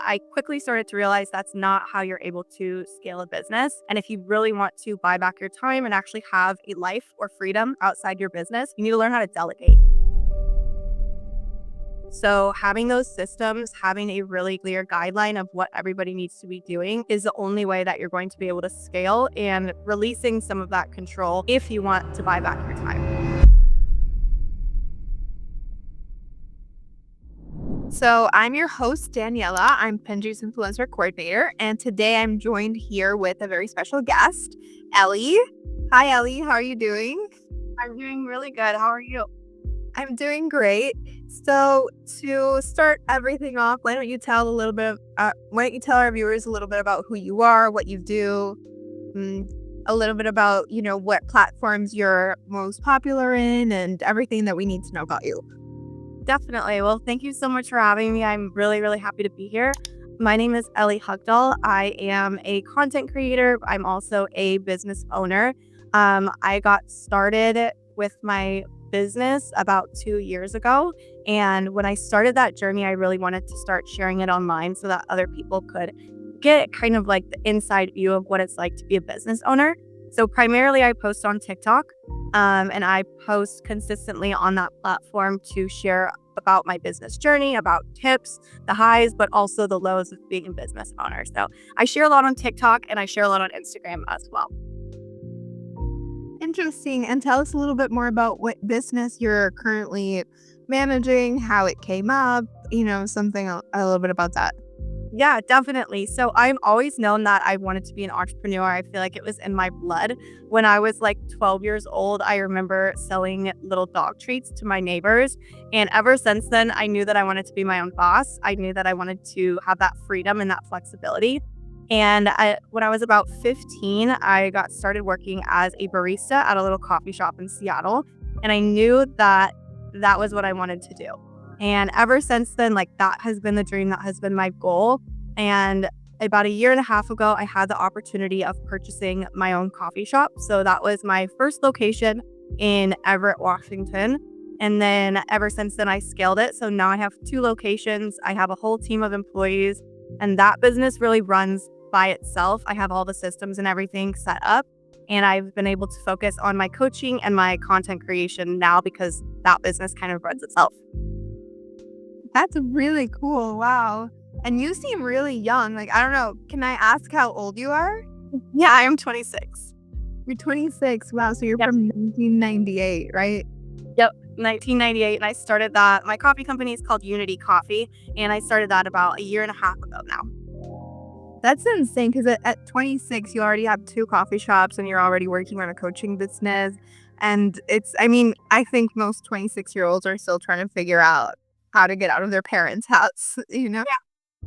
I quickly started to realize that's not how you're able to scale a business. And if you really want to buy back your time and actually have a life or freedom outside your business, you need to learn how to delegate. So having those systems, having a really clear guideline of what everybody needs to be doing is the only way that you're going to be able to scale, and releasing some of that control if you want to buy back your time. So I'm your host, Daniela. I'm Penji's influencer coordinator, and today I'm joined here with a very special guest, Ellie. Hi, Ellie. How are you doing? I'm doing really good. How are you? I'm doing great. So to start everything off, why don't you tell our viewers a little bit about who you are, what you do, a little bit about what platforms you're most popular in, and everything that we need to know about you. Definitely. Well, thank you so much for having me. I'm really, really happy to be here. My name is Ellie Hugdahl. I am a content creator. I'm also a business owner. I got started with my business about 2 years ago. And when I started that journey, I really wanted to start sharing it online so that other people could get kind of like the inside view of what it's like to be a business owner. So primarily I post on TikTok, and I post consistently on that platform to share about my business journey, about tips, the highs, but also the lows of being a business owner. So I share a lot on TikTok and I share a lot on Instagram as well. Interesting. And tell us a little bit more about what business you're currently managing, how it came up, something a little bit about that. Yeah, definitely. So I've always known that I wanted to be an entrepreneur. I feel like it was in my blood. When I was like 12 years old, I remember selling little dog treats to my neighbors. And ever since then, I knew that I wanted to be my own boss. I knew that I wanted to have that freedom and that flexibility. And when I was about 15, I got started working as a barista at a little coffee shop in Seattle. And I knew that that was what I wanted to do. And ever since then, like, that has been the dream, that has been my goal. And about a year and a half ago, I had the opportunity of purchasing my own coffee shop. So that was my first location in Everett, Washington. And then ever since then, I scaled it. So now I have 2 locations. I have a whole team of employees, and that business really runs by itself. I have all the systems and everything set up. And I've been able to focus on my coaching and my content creation now because that business kind of runs itself. That's really cool. Wow. And you seem really young. Like, I don't know. Can I ask how old you are? Yeah, I am 26. You're 26. Wow. So you're Yep. from 1998, right? Yep, 1998. And I started that. My coffee company is called Unity Coffee. And I started that about a year and a half ago now. That's insane because at 26, you already have 2 coffee shops and you're already working on a coaching business. And I think most 26-year-olds are still trying to figure out how to get out of their parents' house, Yeah,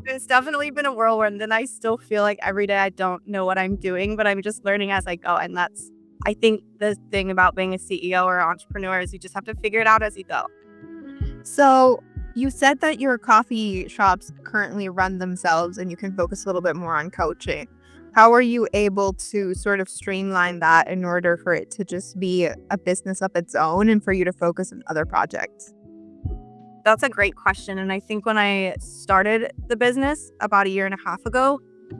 it's definitely been a whirlwind. And I still feel like every day I don't know what I'm doing, but I'm just learning as I go. And that's, I think, the thing about being a CEO or an entrepreneur is you just have to figure it out as you go. So you said that your coffee shops currently run themselves and you can focus a little bit more on coaching. How are you able to sort of streamline that in order for it to just be a business of its own and for you to focus on other projects? That's a great question. And I think when I started the business about a year and a half ago,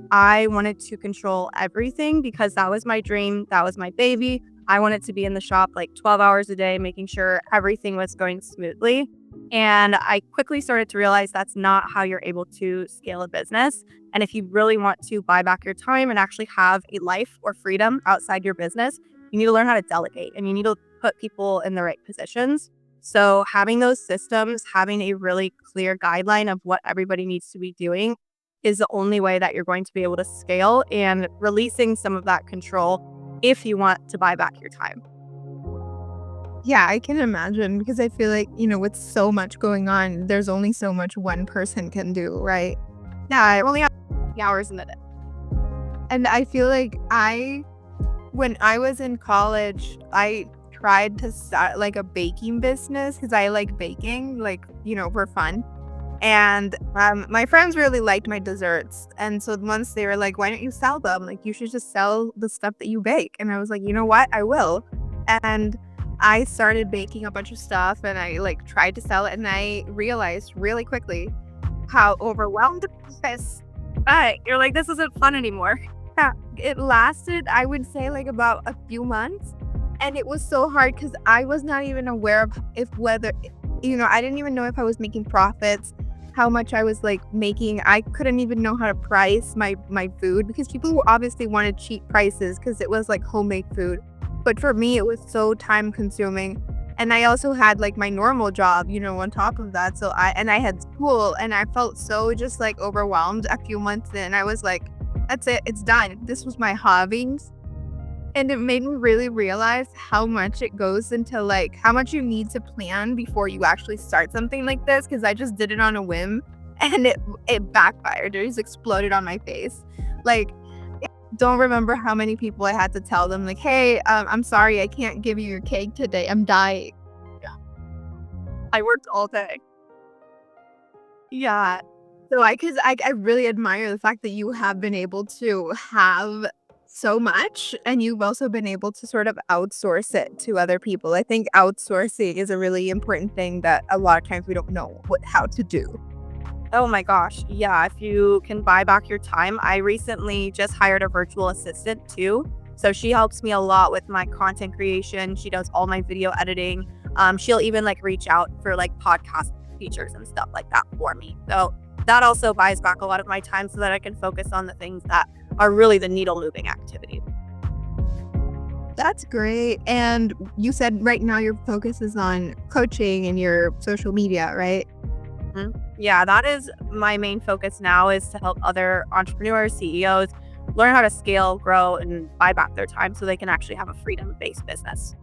I wanted to control everything because that was my dream. That was my baby. I wanted to be in the shop like 12 hours a day, making sure everything was going smoothly. And I quickly started to realize that's not how you're able to scale a business. And if you really want to buy back your time and actually have a life or freedom outside your business, you need to learn how to delegate and you need to put people in the right positions. So having those systems, having a really clear guideline of what everybody needs to be doing is the only way that you're going to be able to scale, and releasing some of that control if you want to buy back your time. Yeah, I can imagine because I feel like, with so much going on, there's only so much one person can do, right? Yeah, I only have hours in the day. And I feel like when I was in college, I tried to start like a baking business because I like baking, for fun. And my friends really liked my desserts. And so once they were like, why don't you sell them? Like, you should just sell the stuff that you bake. And I was like, you know what? I will. And I started baking a bunch of stuff and I tried to sell it. And I realized really quickly how overwhelmed I was. You're like, this isn't fun anymore. Yeah, it lasted, I would say, like about a few months. And it was so hard because I was not even aware of if whether, I didn't even know if I was making profits, how much I was like making. I couldn't even know how to price my food because people obviously wanted cheap prices because it was like homemade food. But for me, it was so time consuming. And I also had like my normal job, on top of that. So I had school and I felt so just like overwhelmed a few months in. I was like, that's it, it's done. This was my hobbies. And it made me really realize how much it goes into like how much you need to plan before you actually start something like this. Cause I just did it on a whim and it backfired. It just exploded on my face. Like, don't remember how many people I had to tell them, like, hey, I'm sorry, I can't give you your cake today. I'm dying. I worked all day. Yeah. So I really admire the fact that you have been able to have so much and you've also been able to sort of outsource it to other people. I think outsourcing is a really important thing that a lot of times we don't know how to do. Oh my gosh. Yeah. If you can buy back your time, I recently just hired a virtual assistant too. So she helps me a lot with my content creation. She does all my video editing. She'll even like reach out for like podcast features and stuff like that for me. So that also buys back a lot of my time so that I can focus on the things that are really the needle moving activities. That's great. And you said right now your focus is on coaching and your social media, right? Yeah, that is my main focus now is to help other entrepreneurs, CEOs learn how to scale, grow, and buy back their time so they can actually have a freedom-based business.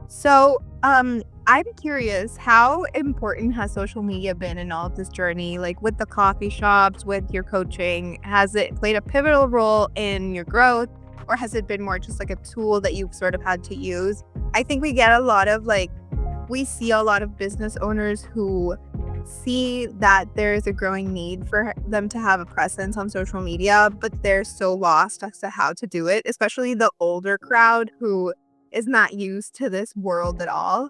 So, I'm curious, how important has social media been in all of this journey? Like with the coffee shops, with your coaching, has it played a pivotal role in your growth, or has it been more just like a tool that you've sort of had to use? I think we see a lot of business owners who see that there is a growing need for them to have a presence on social media, but they're so lost as to how to do it, especially the older crowd who is not used to this world at all.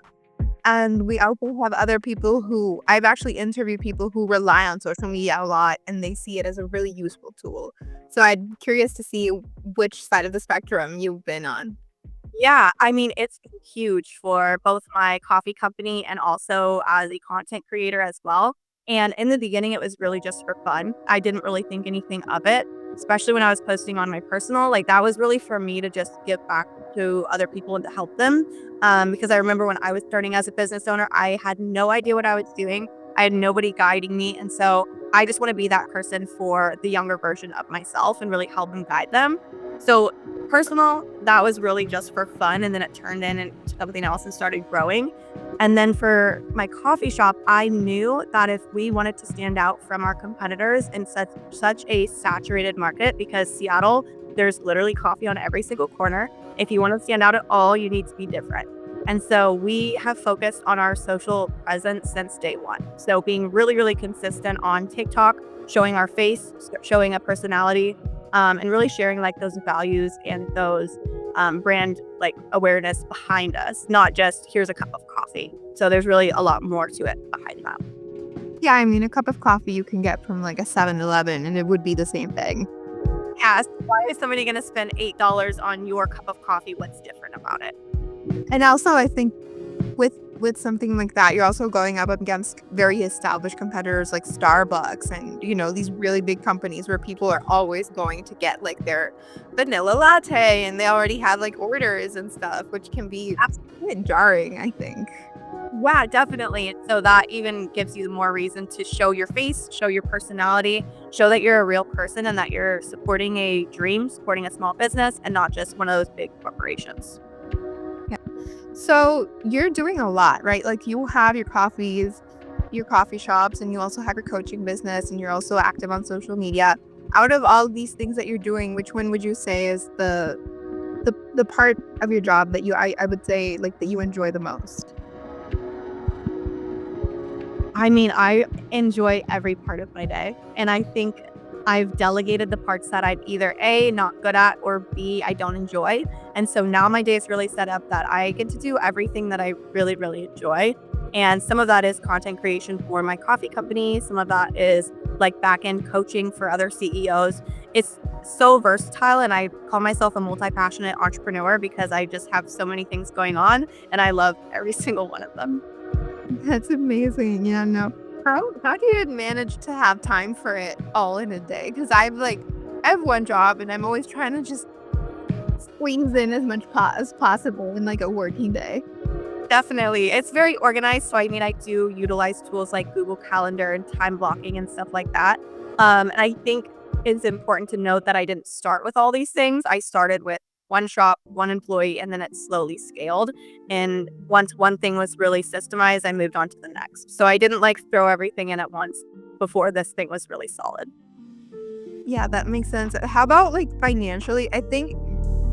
And we also have other people who I've actually interviewed people who rely on social media a lot and they see it as a really useful tool. So I'm curious to see which side of the spectrum you've been on. Yeah, I mean, it's huge for both my coffee company and also as a content creator as well. And in the beginning, it was really just for fun. I didn't really think anything of it, especially when I was posting on my personal. Like, that was really for me to just give back to other people and to help them. Because I remember when I was starting as a business owner, I had no idea what I was doing. I had nobody guiding me. And so I just want to be that person for the younger version of myself and really help and guide them. So personal, that was really just for fun. And then it turned into something else and started growing. And then for my coffee shop, I knew that if we wanted to stand out from our competitors in such a saturated market, because Seattle, there's literally coffee on every single corner. If you want to stand out at all, you need to be different. And so we have focused on our social presence since day one. So being really, really consistent on TikTok, showing our face, showing a personality, and really sharing like those values and those brand like awareness behind us, not just here's a cup of coffee. So there's really a lot more to it behind that. Yeah, I mean, a cup of coffee you can get from like a 7-Eleven and it would be the same thing. Yeah, so why is somebody going to spend $8 on your cup of coffee? What's different about it? And also, I think with something like that, you're also going up against very established competitors like Starbucks and, these really big companies where people are always going to get like their vanilla latte and they already have like orders and stuff, which can be absolutely jarring, I think. Yeah, definitely. And so that even gives you more reason to show your face, show your personality, show that you're a real person and that you're supporting a dream, supporting a small business and not just one of those big corporations. So you're doing a lot, right? Like you have your coffee shops, and you also have your coaching business, and you're also active on social media. Out of all these things that you're doing, which one would you say is the part of your job that I would say like that you enjoy the most? I mean, I enjoy every part of my day. And I think I've delegated the parts that I'm either A, not good at, or B, I don't enjoy. And so now my day is really set up that I get to do everything that I really, really enjoy. And some of that is content creation for my coffee company. Some of that is like back end coaching for other CEOs. It's so versatile. And I call myself a multi passionate entrepreneur because I just have so many things going on and I love every single one of them. That's amazing. Yeah, no. How do you manage to have time for it all in a day? Because I have one job and I'm always trying to just squeeze in as much as possible in like a working day. Definitely. It's very organized. So, I mean, I do utilize tools like Google Calendar and time blocking and stuff like that. And I think it's important to note that I didn't start with all these things. I started with one shop, one employee, and then it slowly scaled. And once one thing was really systemized, I moved on to the next. So, I didn't like throw everything in at once before this thing was really solid. Yeah, that makes sense. How about like financially? I think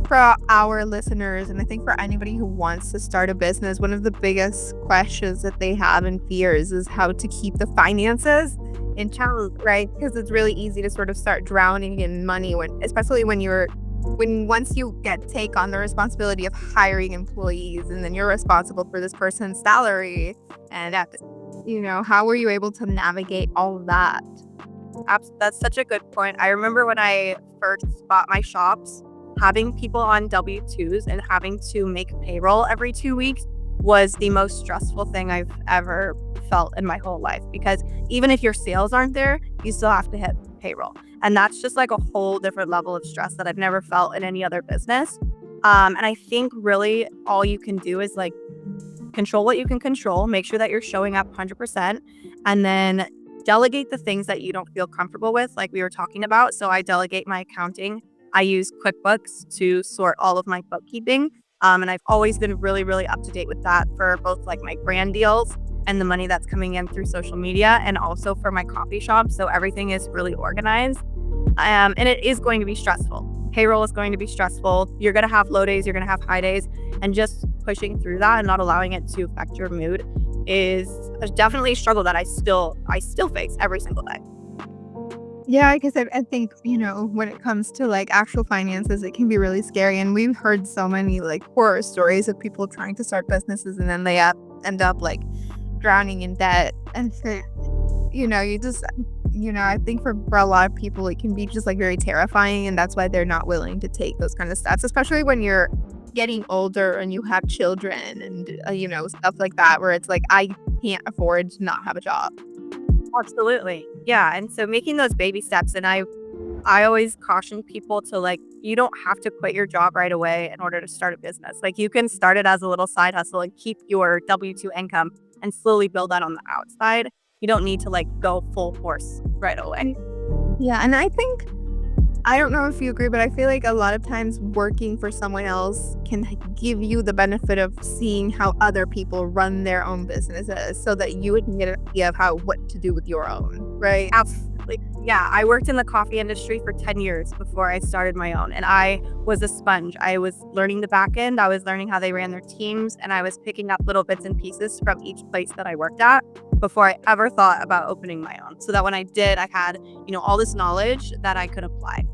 for our listeners, and I think for anybody who wants to start a business, one of the biggest questions that they have and fears is how to keep the finances in check, right? Because it's really easy to sort of start drowning in money especially when once you take on the responsibility of hiring employees, and then you're responsible for this person's salary, and how were you able to navigate all of that? That's such a good point. I remember when I first bought my shops, having people on W-2s and having to make payroll every 2 weeks was the most stressful thing I've ever felt in my whole life. Because even if your sales aren't there, you still have to hit payroll. And that's just like a whole different level of stress that I've never felt in any other business. And I think really all you can do is like control what you can control, make sure that you're showing up 100%, and then delegate the things that you don't feel comfortable with, like we were talking about. So I delegate my accounting. I use QuickBooks to sort all of my bookkeeping. And I've always been really, really up to date with that for both like my brand deals and the money that's coming in through social media, and also for my coffee shop. So everything is really organized. And it is going to be stressful. Payroll is going to be stressful. You're going to have low days, you're going to have high days, and just pushing through that and not allowing it to affect your mood is definitely a struggle that I still face every single day. Yeah, because I think, when it comes to like actual finances, it can be really scary. And we've heard so many like horror stories of people trying to start businesses and then they end up like drowning in debt. And so, you just, I think for a lot of people, it can be just like very terrifying. And that's why they're not willing to take those kind of steps, especially when you're getting older and you have children and, stuff like that, where it's like, I can't afford to not have a job. Absolutely. Yeah. And so making those baby steps, and I always caution people to like, you don't have to quit your job right away in order to start a business. Like you can start it as a little side hustle and keep your W-2 income and slowly build that on the outside. You don't need to like go full force right away. Yeah, and I don't know if you agree, but I feel like a lot of times working for someone else can give you the benefit of seeing how other people run their own businesses so that you can get an idea of what to do with your own, right? Absolutely. Yeah, I worked in the coffee industry for 10 years before I started my own, and I was a sponge. I was learning the back end, I was learning how they ran their teams, and I was picking up little bits and pieces from each place that I worked at before I ever thought about opening my own. So that when I did, I had, all this knowledge that I could apply.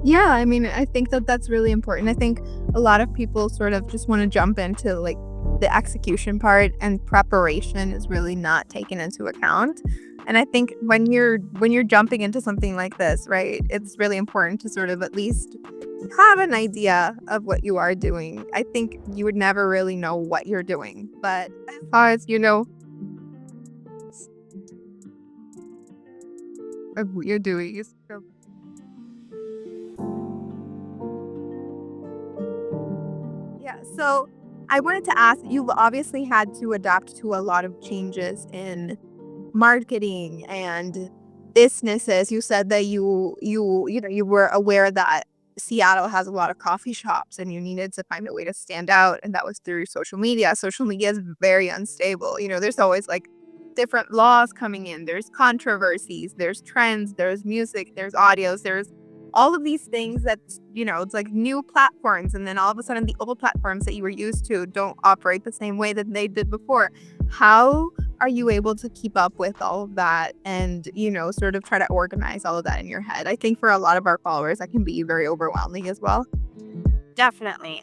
Yeah, I mean, I think that that's really important. I think a lot of people sort of just want to jump into like the execution part, and preparation is really not taken into account. And I think when you're jumping into something like this, right, it's really important to sort of at least have an idea of what you are doing. I think you would never really know what you're doing, but as far as of what you're doing is yeah. So I wanted to ask, you've obviously had to adapt to a lot of changes in marketing and businesses. You said that you were aware that Seattle has a lot of coffee shops and you needed to find a way to stand out, and that was through social media. Social media is very unstable. There's always like different laws coming in. There's controversies, there's trends, there's music, there's audios, there's all of these things that, it's like new platforms. And then all of a sudden the old platforms that you were used to don't operate the same way that they did before. How are you able to keep up with all of that and, sort of try to organize all of that in your head? I think for a lot of our followers, that can be very overwhelming as well. Definitely.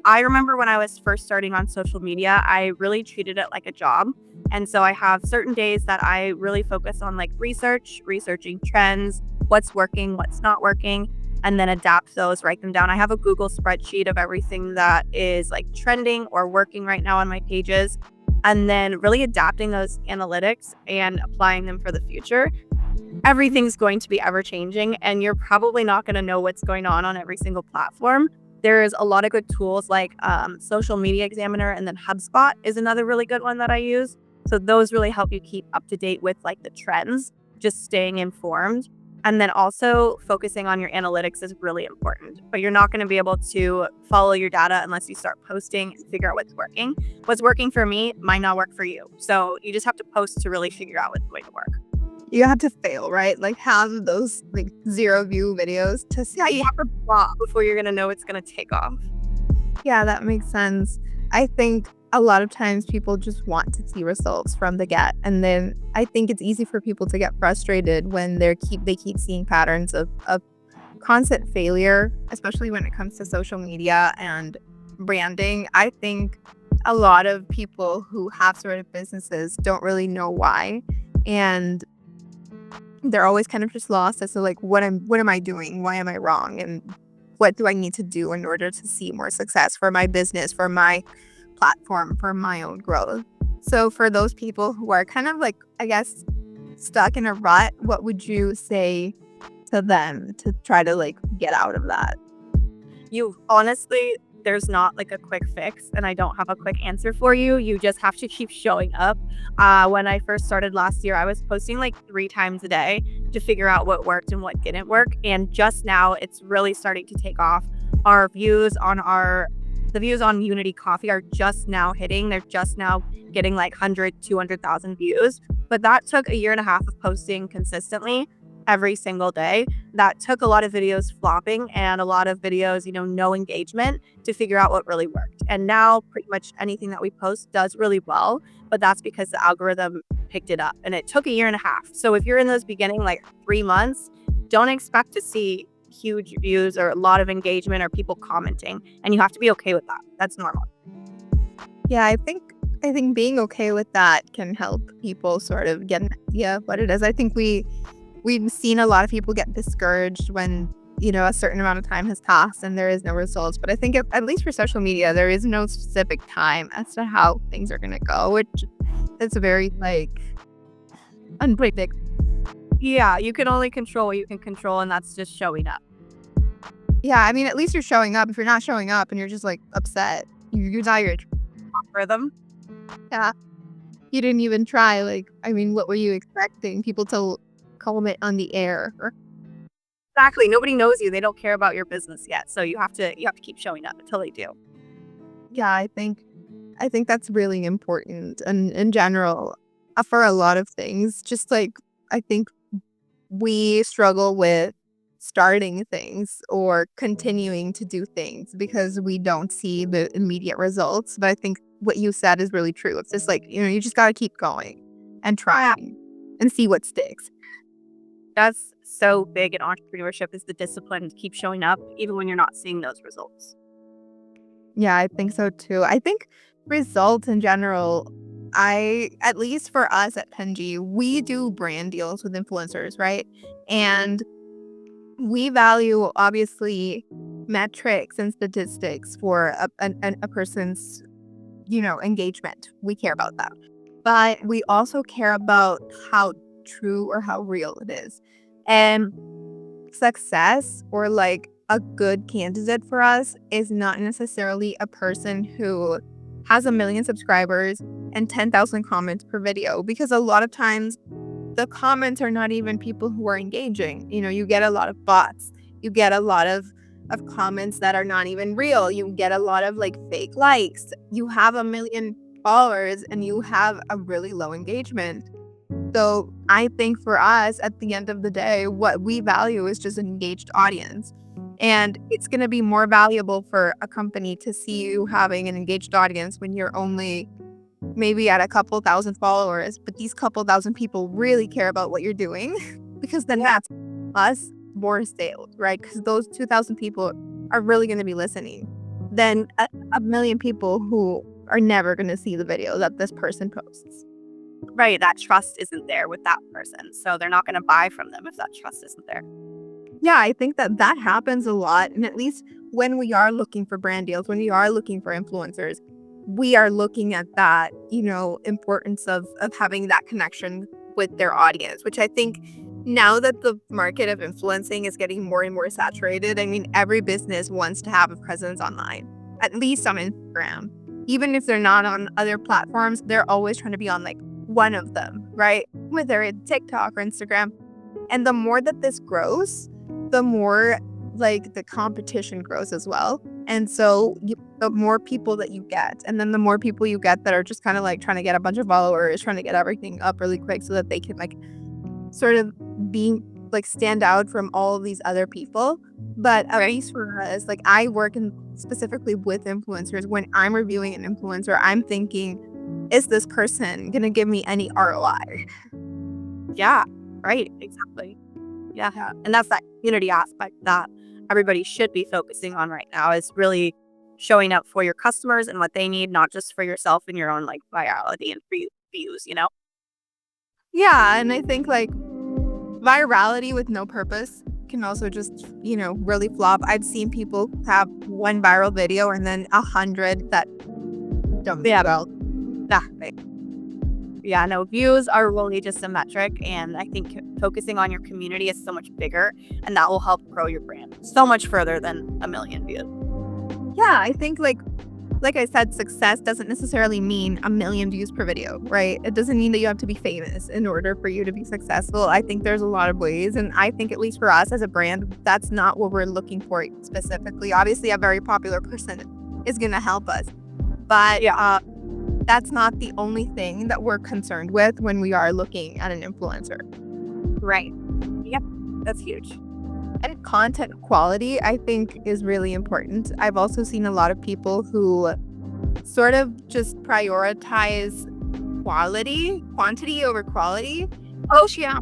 I remember when I was first starting on social media, I really treated it like a job. And so I have certain days that I really focus on like researching trends, what's working, what's not working, and then adapt those, write them down. I have a Google spreadsheet of everything that is like trending or working right now on my pages, and then really adapting those analytics and applying them for the future. Everything's going to be ever changing, and you're probably not going to know what's going on every single platform. There's a lot of good tools like Social Media Examiner, and then HubSpot is another really good one that I use. So those really help you keep up to date with like the trends, just staying informed. And then also focusing on your analytics is really important, but you're not going to be able to follow your data unless you start posting and figure out what's working. What's working for me might not work for you. So you just have to post to really figure out what's going to work. You have to fail, right? Like have those like 0 view videos to see. Yeah, you have to flop before you're going to know it's going to take off. Yeah, that makes sense. I think a lot of times people just want to see results from the get. And then I think it's easy for people to get frustrated when they keep seeing patterns of constant failure, especially when it comes to social media and branding. I think a lot of people who have sort of businesses don't really know why. And they're always kind of just lost as to like, what am I doing? Why am I wrong? And what do I need to do in order to see more success for my business, for my platform, for my own growth? So for those people who are kind of like, I guess, stuck in a rut, what would you say to them to try to like get out of that? There's not like a quick fix, and I don't have a quick answer for you. You just have to keep showing up. When I first started last year, I was posting like 3 times a day to figure out what worked and what didn't work. And just now it's really starting to take off. The views on Unity Coffee are just now hitting. They're just now getting like 100, 200,000 views. But that took a year and a half of posting consistently every single day. That took a lot of videos flopping and a lot of videos, no engagement to figure out what really worked. And now pretty much anything that we post does really well, but that's because the algorithm picked it up, and it took a year and a half. So if you're in those beginning like 3 months, don't expect to see huge views or a lot of engagement or people commenting, and you have to be okay with that. That's normal. Yeah, I think being okay with that can help people sort of get an idea of what it is. I think we've seen a lot of people get discouraged when, a certain amount of time has passed and there is no results. But I think at least for social media, there is no specific time as to how things are going to go, which is very like unpredictable. Yeah, you can only control what you can control, and that's just showing up. Yeah, I mean, at least you're showing up. If you're not showing up and you're just like upset, you're tired. Rhythm. Yeah. You didn't even try. Like, I mean, what were you expecting? People to comment on the air? Exactly. Nobody knows you. They don't care about your business yet. So you have to keep showing up until they do. Yeah, I think that's really important. And in general, for a lot of things, just like I think we struggle with starting things or continuing to do things because we don't see the immediate results. But I think what you said is really true. It's just like, you just got to keep going and trying and see what sticks. That's so big in entrepreneurship, is the discipline to keep showing up even when you're not seeing those results. Yeah, I think so too. I think results in general, at least for us at Penji, we do brand deals with influencers, right? And we value obviously metrics and statistics for a person's, engagement. We care about that. But we also care about how true or how real it is. And success, or like a good candidate for us, is not necessarily a person who has 1 million subscribers and 10,000 comments per video, because a lot of times the comments are not even people who are engaging. You get a lot of bots. You get a lot of comments that are not even real. You get a lot of like fake likes. You have 1 million followers and you have a really low engagement. So I think for us, at the end of the day, what we value is just an engaged audience. And it's going to be more valuable for a company to see you having an engaged audience when you're only maybe at a couple thousand followers, but these couple thousand people really care about what you're doing, because then that's us more sales, right? Because those 2,000 people are really going to be listening. than a million people who are never going to see the video that this person posts. Right, that trust isn't there with that person, so they're not gonna buy from them if that trust isn't there. Yeah, I think that happens a lot. And at least when we are looking for brand deals, when we are looking for influencers, we are looking at that, importance of having that connection with their audience, which I think now that the market of influencing is getting more and more saturated, I mean, every business wants to have a presence online, at least on Instagram. Even if they're not on other platforms, they're always trying to be on like one of them, right? Whether it's TikTok or Instagram. And the more that this grows, the more like the competition grows as well. And so the more people that you get, and then the more people you get that are just kind of like trying to get a bunch of followers, trying to get everything up really quick so that they can like sort of be like stand out from all of these other people. But at least for us, like I work specifically with influencers. When I'm reviewing an influencer, I'm thinking, is this person gonna give me any ROI? Yeah, right, exactly. Yeah, Yeah. and that's that community aspect that everybody should be focusing on right now, is really showing up for your customers and what they need, not just for yourself and your own, like, virality and views, you know? Yeah, and I think like virality with no purpose can also just, really flop. I've seen people have one viral video and then 100 that don't do Yeah. well. Exactly. Yeah, no, views are really just a metric, and I think focusing on your community is so much bigger, and that will help grow your brand so much further than a million views. Yeah, I think like I said, success doesn't necessarily mean a million views per video, right? It doesn't mean that you have to be famous in order for you to be successful. I think there's a lot of ways. And I think, at least for us as a brand, that's not what we're looking for specifically. Obviously, a very popular person is going to help us. But Yeah. that's not the only thing that we're concerned with when we are looking at an influencer. Right. Yep, that's huge. And content quality, I think, is really important. I've also seen a lot of people who sort of just prioritize quantity over quality. Oh, yeah.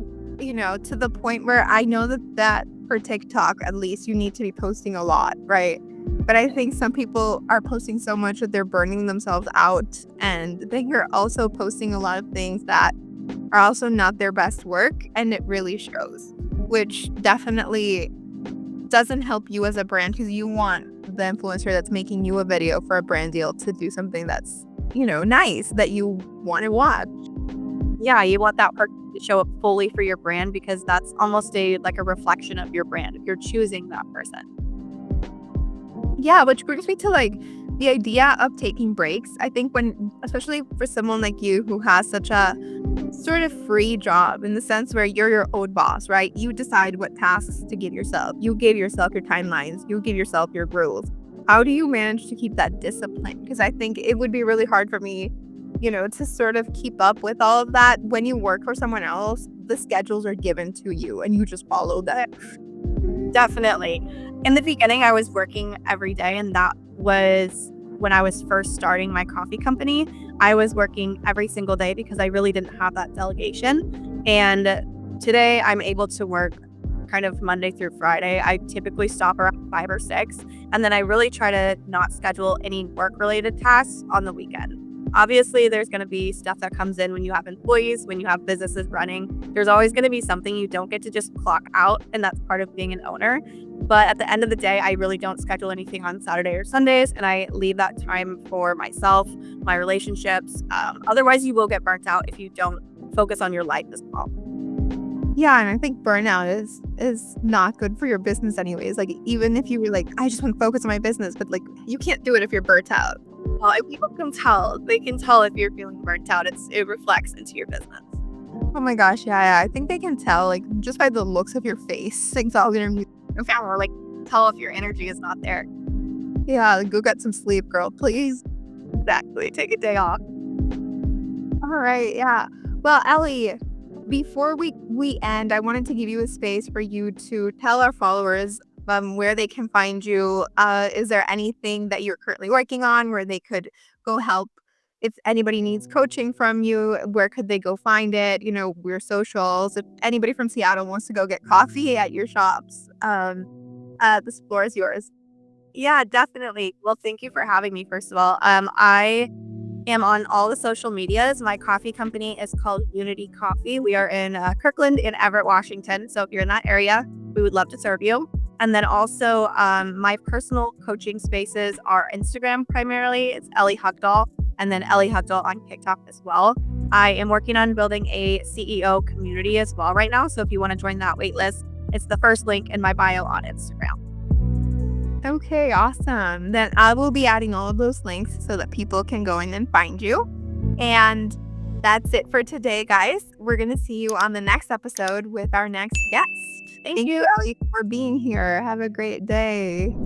To the point where I know that for TikTok, at least, you need to be posting a lot, right? But I think some people are posting so much that they're burning themselves out. And then you're also posting a lot of things that are also not their best work. And it really shows, which definitely doesn't help you as a brand, because you want the influencer that's making you a video for a brand deal to do something that's, nice, that you want to watch. Yeah, you want that person to show up fully for your brand, because that's almost a reflection of your brand if you're choosing that person. Yeah, which brings me to like the idea of taking breaks. I think especially for someone like you who has such a sort of free job, in the sense where you're your own boss, right? You decide what tasks to give yourself. You give yourself your timelines. You give yourself your rules. How do you manage to keep that discipline? Because I think it would be really hard for me, to sort of keep up with all of that. When you work for someone else, the schedules are given to you and you just follow that. Definitely. In the beginning, I was working every day, and that was when I was first starting my coffee company. I was working every single day because I really didn't have that delegation. And today I'm able to work kind of Monday through Friday. I typically stop around 5 or 6, and then I really try to not schedule any work-related tasks on the weekend. Obviously, there's going to be stuff that comes in when you have employees, when you have businesses running. There's always going to be something you don't get to just clock out, and that's part of being an owner. But at the end of the day, I really don't schedule anything on Saturday or Sundays, and I leave that time for myself, my relationships. Otherwise, you will get burnt out if you don't focus on your life as well. Yeah, and I think burnout is not good for your business anyways. Like, even if you were like, I just want to focus on my business, but like you can't do it if you're burnt out. Well, and people can tell. They can tell if you're feeling burnt out. It reflects into your business. Oh my gosh, yeah. I think they can tell, like, just by the looks of your face. It's all gonna be, Or tell if your energy is not there. yeah, like, go get some sleep, girl, please. Exactly. Take a day off. All right, yeah. Well, Ellie, before we end, I wanted to give you a space for you to tell our followers where they can find you. Is there anything that you're currently working on where they could go help? If anybody needs coaching from you, where could they go find it? Your socials. If anybody from Seattle wants to go get coffee at your shops, the floor is yours. Yeah, definitely. Well, thank you for having me, first of all. I am on all the social medias. My coffee company is called Unity Coffee. We are in Kirkland in Everett, Washington. So if you're in that area, we would love to serve you. And then also, my personal coaching spaces are Instagram primarily. It's Ellie Hugdahl, and then Ellie Hugdahl on TikTok as well. I am working on building a CEO community as well right now. So if you want to join that waitlist, it's the first link in my bio on Instagram. Okay, awesome. Then I will be adding all of those links so that people can go in and find you. And that's it for today, guys. We're going to see you on the next episode with our next guest. Thank Thank you. you, Ellie, for being here. Have a great day.